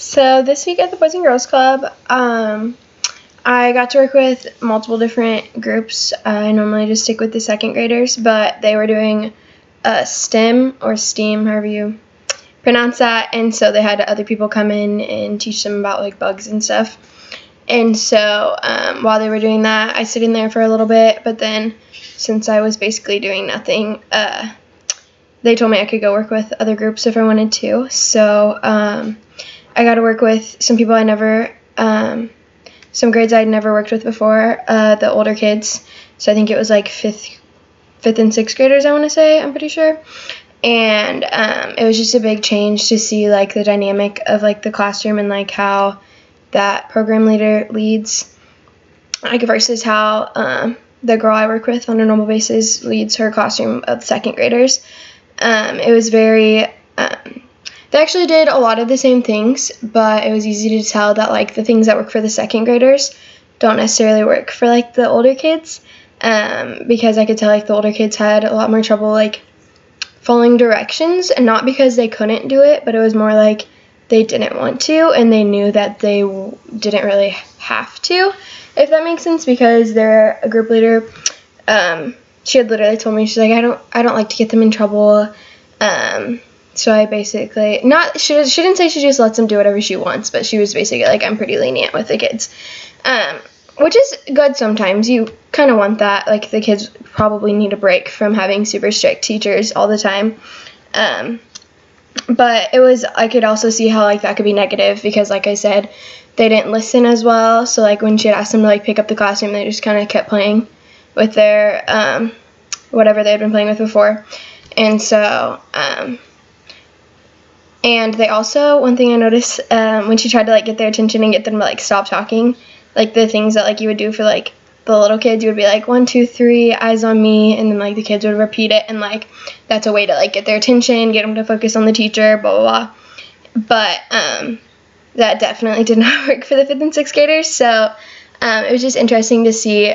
So this week at the Boys and Girls Club, I got to work with multiple different groups. I normally just stick with the second graders, but they were doing STEM or STEAM, however you pronounce that, and so they had other people come in and teach them about like bugs and stuff. And so while they were doing that, I sit in there for a little bit, but then since I was basically doing nothing, they told me I could go work with other groups if I wanted to. So I got to work with some people some grades I'd never worked with before, the older kids. So I think it was like fifth and sixth graders, I want to say, I'm pretty sure. And it was just a big change to see like the dynamic of like the classroom and like how that program leader leads, like versus how the girl I work with on a normal basis leads her classroom of second graders. It was very, they actually did a lot of the same things, but it was easy to tell that like the things that work for the second graders don't necessarily work for like the older kids, because I could tell like the older kids had a lot more trouble like following directions, and not because they couldn't do it, but it was more like they didn't want to, and they knew that they didn't really have to, if that makes sense, because they're a group leader. She had literally told me, she's like, I don't like to get them in trouble. So I basically, she didn't say she just lets them do whatever she wants, but she was basically like, I'm pretty lenient with the kids, which is good sometimes. You kind of want that. Like, the kids probably need a break from having super strict teachers all the time. But I could also see how like that could be negative, because like I said, they didn't listen as well. So like when she had asked them to like pick up the classroom, they just kind of kept playing with their whatever they had been playing with before. And so and they also, one thing I noticed, when she tried to like get their attention and get them to like stop talking, like the things that like you would do for like the little kids, you would be like 1, 2, 3, eyes on me, and then like the kids would repeat it, and like that's a way to like get their attention, get them to focus on the teacher, blah blah blah. But that definitely did not work for the 5th and 6th graders. So it was just interesting to see,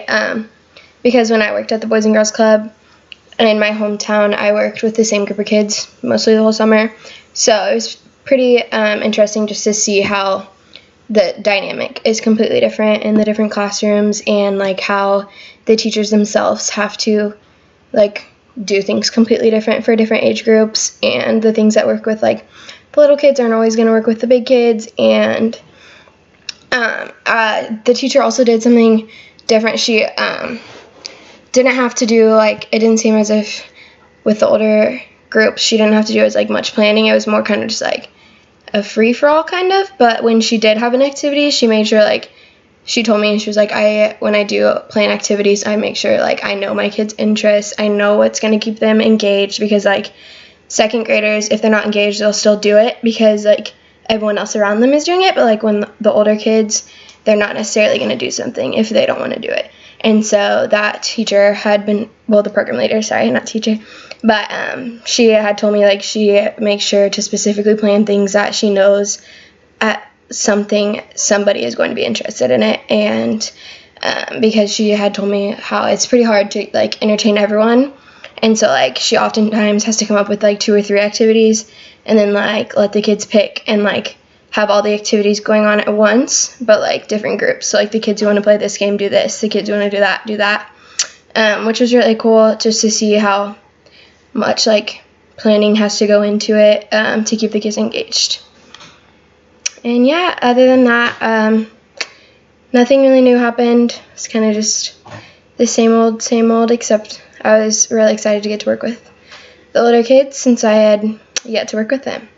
because when I worked at the Boys and Girls Club in my hometown, I worked with the same group of kids mostly the whole summer. So it was pretty interesting just to see how the dynamic is completely different in the different classrooms, and like how the teachers themselves have to like do things completely different for different age groups, and the things that work with like the little kids aren't always going to work with the big kids. And the teacher also did something different. She didn't have to do like, it didn't seem as if with the older groups she didn't have to do as like much planning. It was more kind of just like a free-for-all kind of. But when she did have an activity, she made sure, like, she told me, and she was like, when I do plan activities, I make sure like I know my kids' interests, I know what's going to keep them engaged, because like second graders, if they're not engaged, they'll still do it because like everyone else around them is doing it. But like when the older kids, they're not necessarily going to do something if they don't want to do it. And so that teacher had been, well, the program leader, sorry, not teacher, but she had told me like she makes sure to specifically plan things that she knows at somebody is going to be interested in it. And because she had told me how it's pretty hard to like entertain everyone, and so like she oftentimes has to come up with like 2 or 3 activities and then like let the kids pick and like have all the activities going on at once, but like different groups. So like the kids who want to play this game do this, the kids who want to do that, which was really cool just to see how much like planning has to go into it to keep the kids engaged. And yeah, other than that, nothing really new happened. It's kind of just the same old, except I was really excited to get to work with the older kids since I had yet to work with them.